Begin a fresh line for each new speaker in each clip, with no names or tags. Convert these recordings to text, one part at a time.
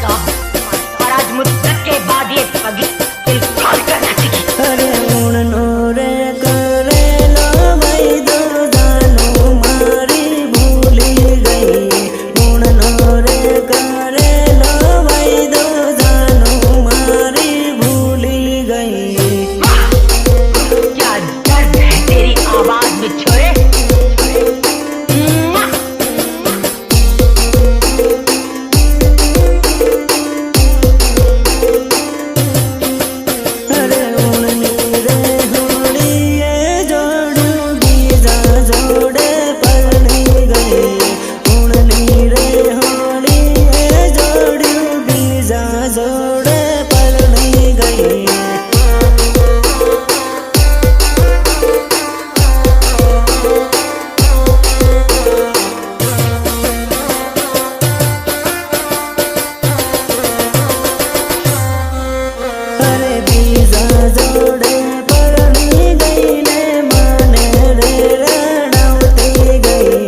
और आज मुद्दत के बाद ये पगली दिल खोल कर नाचेगी।
अरे उड़नो रे करे लो भाई दो जानो मारी भूली गई। उड़नो रे करे लो भाई दो जानो मारी भूली गई।
क्या दर्द है तेरी आवाज में छोरे।
अरे उड़नी रे होड़ी ये जोड़ूंगी जा जोड़े पड़नी गई। उड़नी रे होड़ी ये जोड़ूंगी जा जोड़े पड़नी गई। अरे बीजा जोड़े पड़नी गई ने माने रे रड़ावती गई।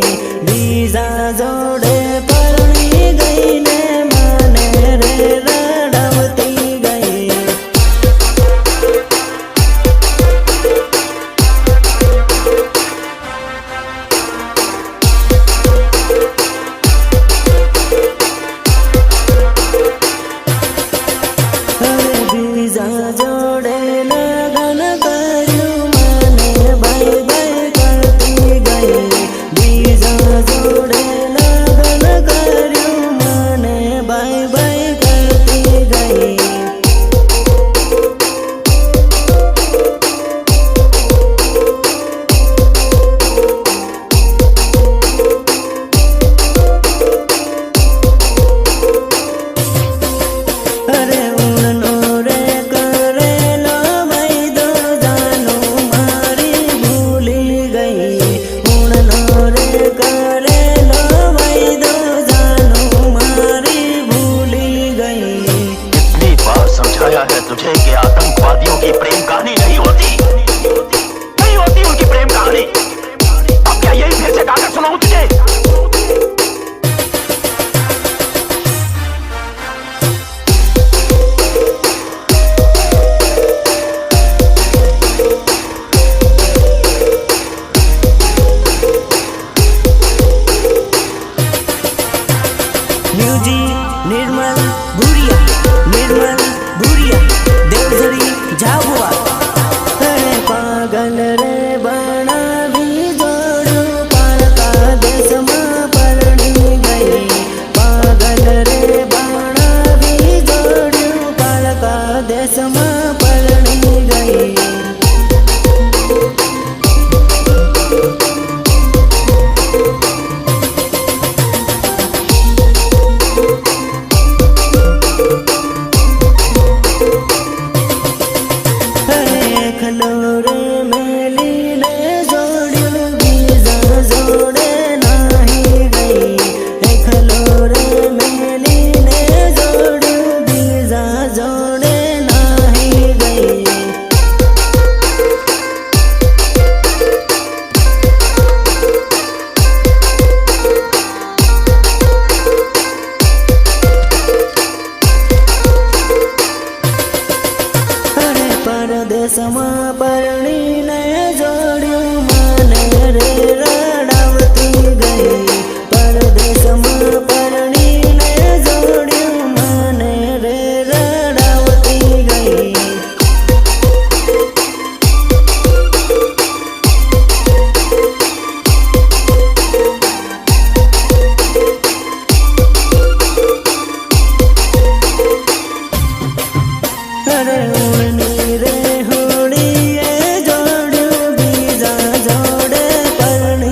बीजा जोड़े पड़नी गई ने माने रे रड़ावती गई। अरे बीजा जोड़े लगन करूं माने बाय बाय करती गई। बीजा जोड़े लगन करूं माने बाय बाय करती गई। अरे उड़नो रे करे लो भाई दो जानो मारी भूली गई। उड़नो रे करे लो भाई दो जानो मारी भूली गई।
कितनी बार समझाया है तुझे कि आतंकवादियों की प्रेम कहानी नहीं होती, नहीं होती उनकी प्रेम कहानी। अब क्या यही फिर से गाकर सुनाऊं तुझे।
म्यूजिक निर्मल भूरिया, निर्मल भूरिया देवझरी झाबुआ। अरे पागल रे बना भी जोड़ू पालका देश में पड़नी गई। पागल रे बना भी जोड़ू पालका देश में पड़नी गई। खलोरे मेली ने जोड़ू बीजा जोड़े नाही गई। खलोरे मेली ने जोड़ू बीजा जोड़े नाही गई। अरे परदेश में परणी ने जोड़ू माने रे रड़ावती गई। परदेश में परणी ने जोड़ू माने रे रड़ावती गई। अरे उड़नी रे होड़ी ये जोड़ू बीजा जोड़े पड़नी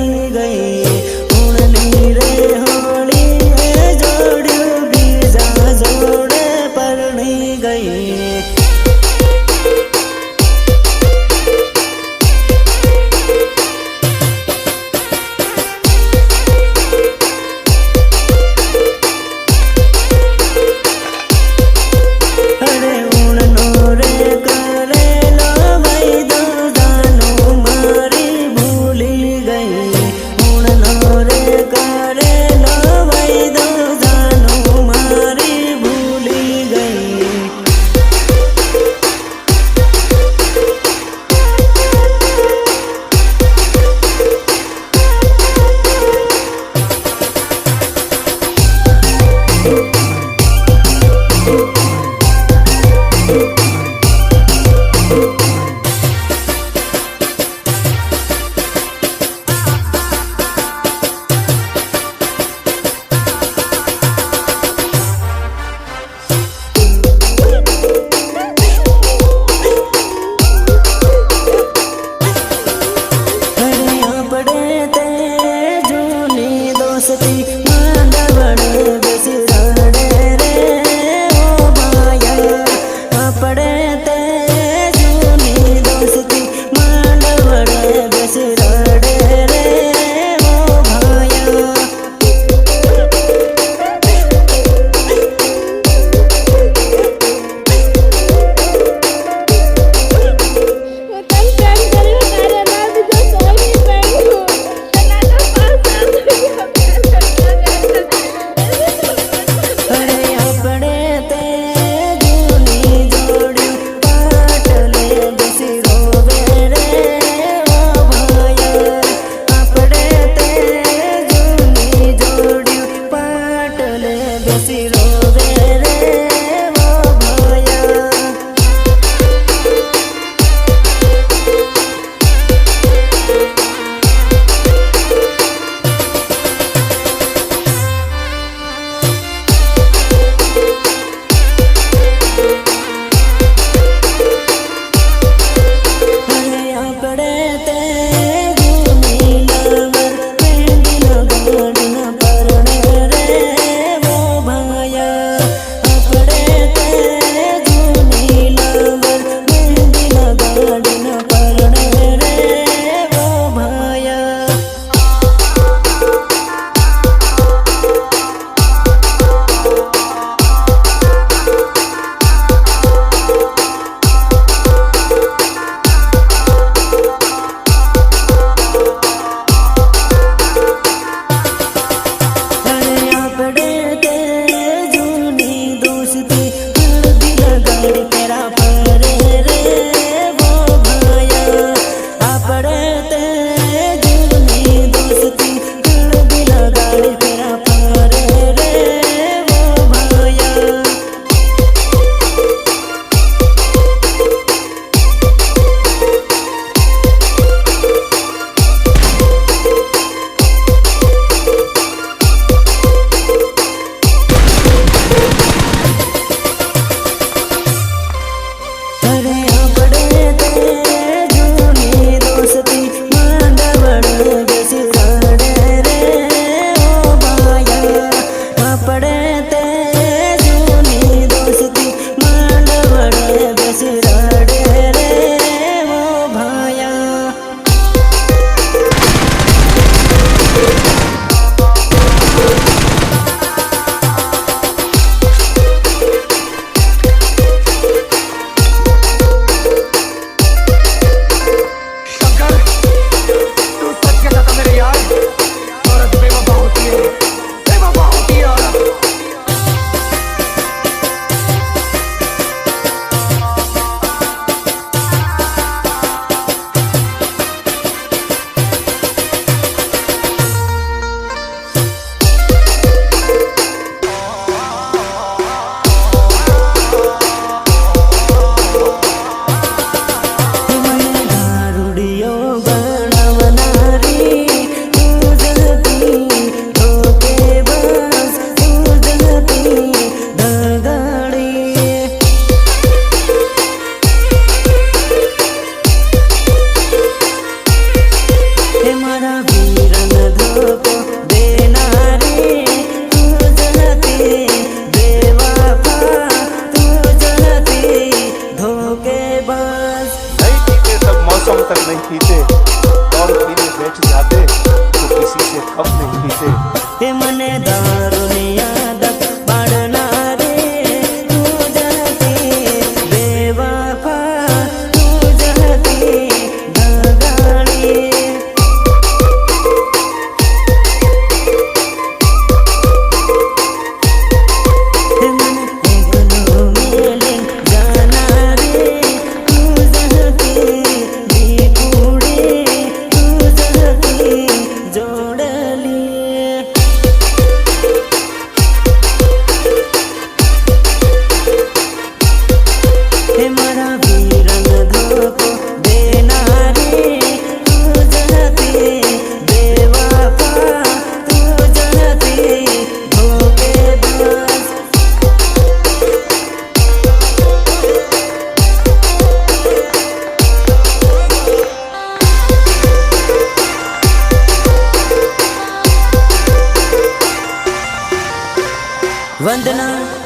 वंदना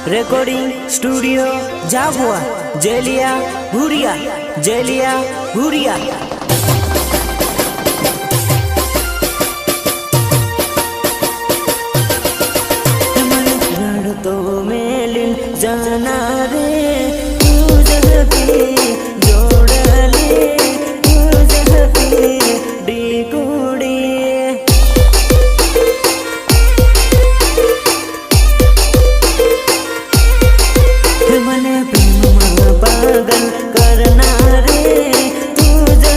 रिकॉर्डिंग स्टूडियो झाबुआ जेलिया भूरिया जेलिया भूरिया। तो मेलिन जाना रे तुझे जोड़ले तुझे डिकुड़ी मने प्रेम पागल करना रे तुझे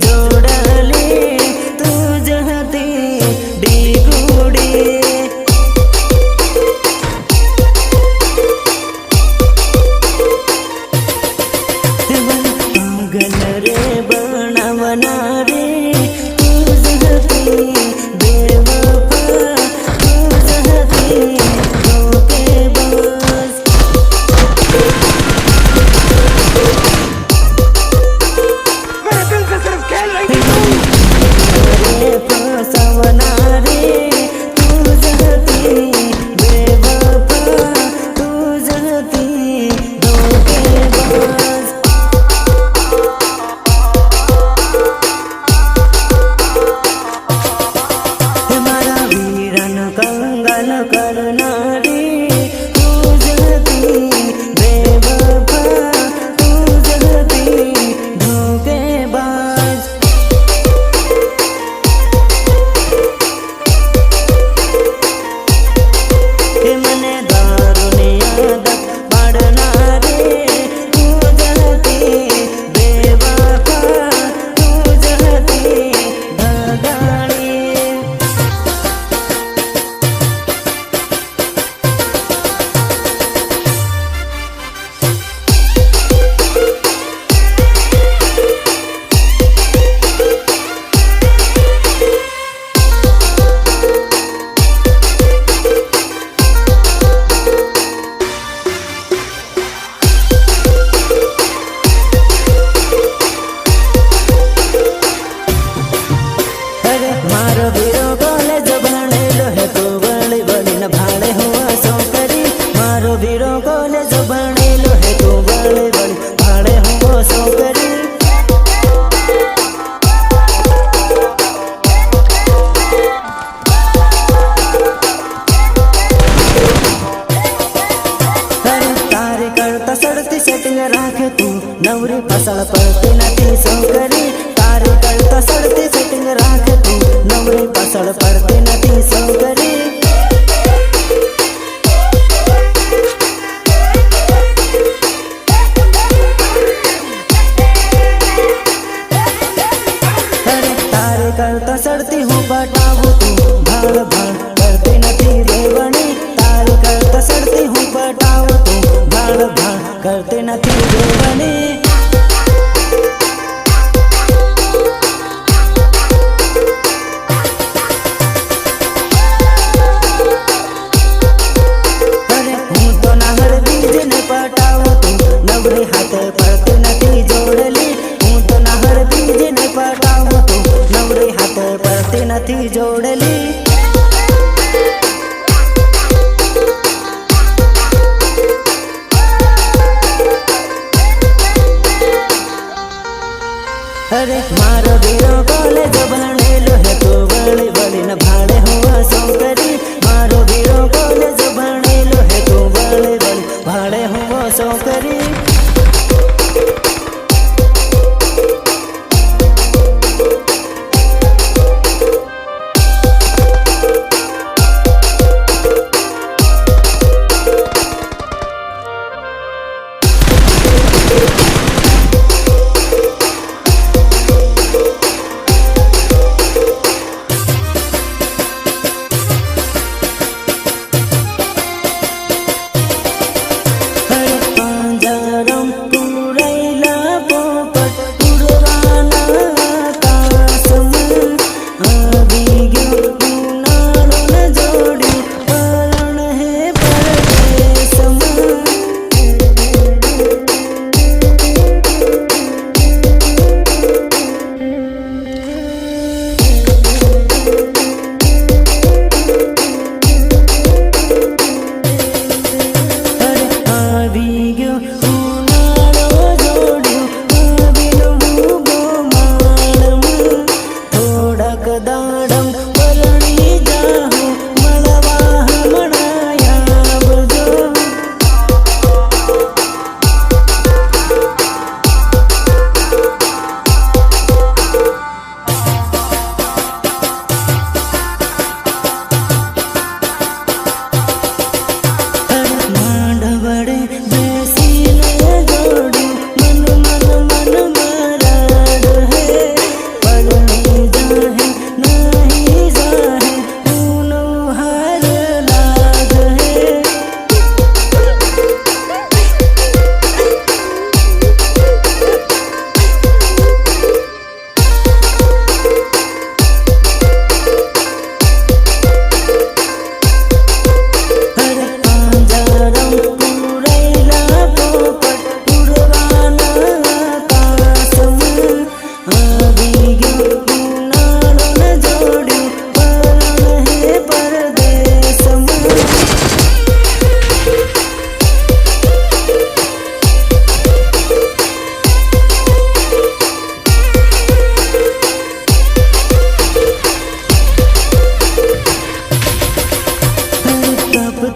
जोड़ले तुझे डिकुड़ी। नवरी फसल पड़ती नथी सोकरी तारी करता सड़ती सेटिंग राख तू नवरी फसल पड़ती नथी सोकरी। तारी करता सड़ती हूँ बटाऊ तू भाड़ भाड़ करती नथी देवनी तारी करता सड़ती हूँ बटाऊ तू भाड़ भाड़ करती नथी देवनी। हाथ पड़ती नथी जोड़ली हूँ तो नहर बीज ने पटाऊ तू नवरी हाथ पड़ती नथी जोड़ली। अरे मारो बीरो कॉलेज बनेलो है तो बड़ी बड़ी न भाड़े हुआ सौकरी मारो बीरो कॉलेज बनेलो है तो बड़ी बड़ी भाड़े हुआ सौकरी।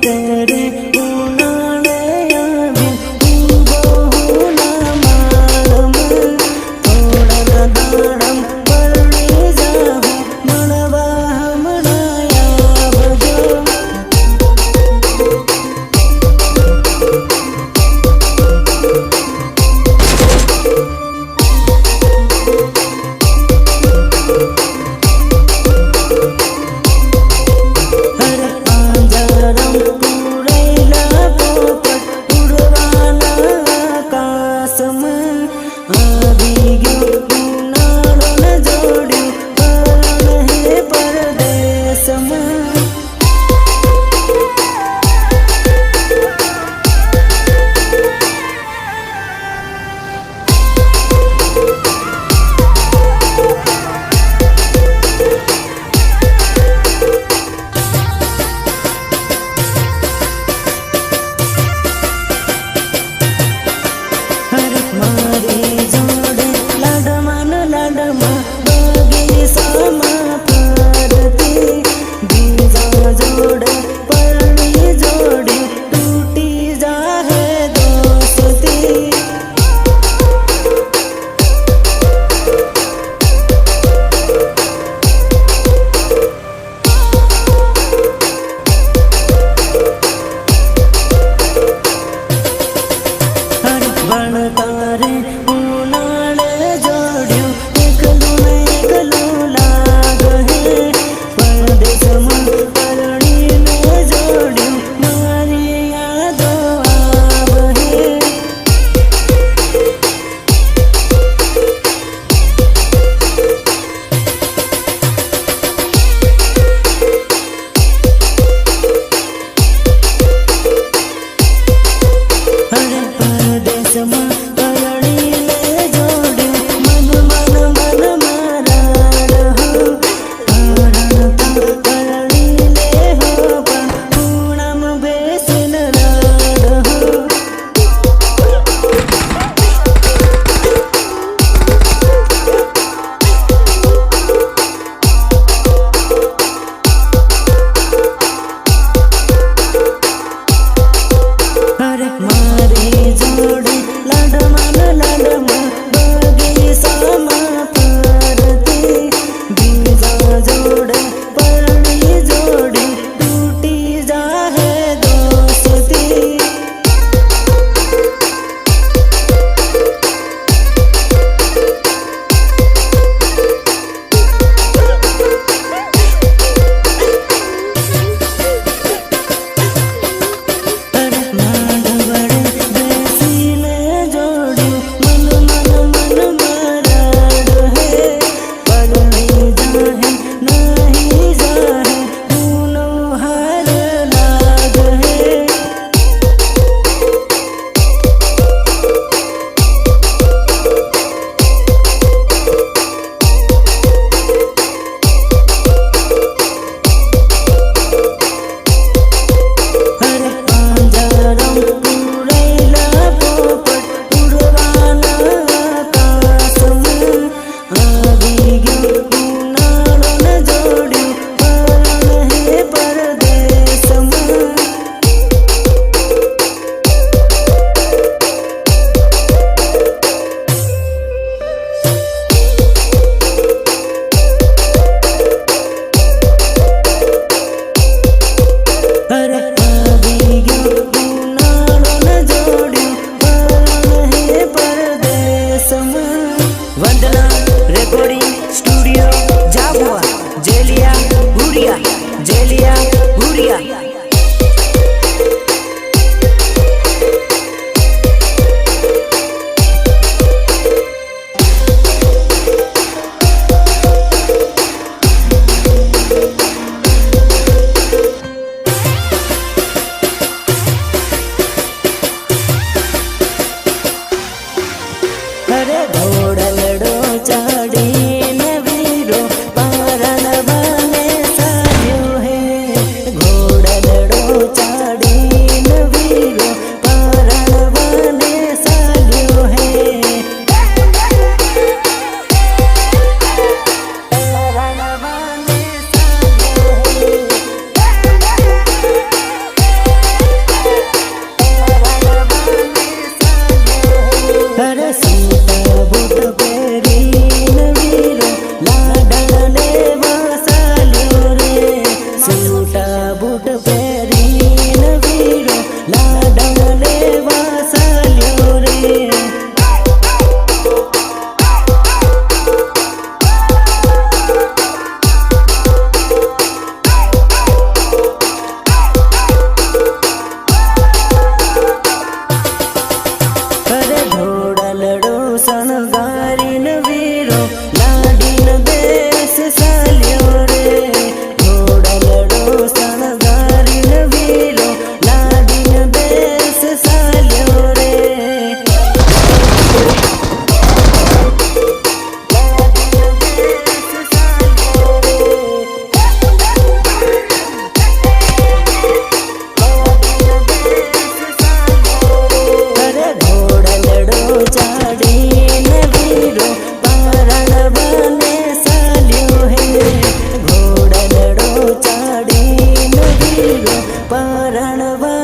રે ઉનાળે આવી ઊભો હું ના માળમાં થોડા દાડમ પરણી જાઉં મળવા હમણાં આવજો. ભણતારે ઉનાળે જોડ્યું એકલું ને એકલું લાગે પરદેશમાં પરણીને જોડ્યું મારી યાદો આવે. પરદેશમાં પરણીને જોડ્યું મન મન મન મારા પરણીને હો પણ ખૂણામાં બેસીને રાડહો. મારી જોડે લાડમાં બગીચામાં ફરતી બીજા જોડે પરણી જોડી તૂટી જાહે દોસ્તી. વંદના રેકોર્ડિંગ સ્ટુડિયો જાબુઆ જેલિયા ભુરિયા. પરણવા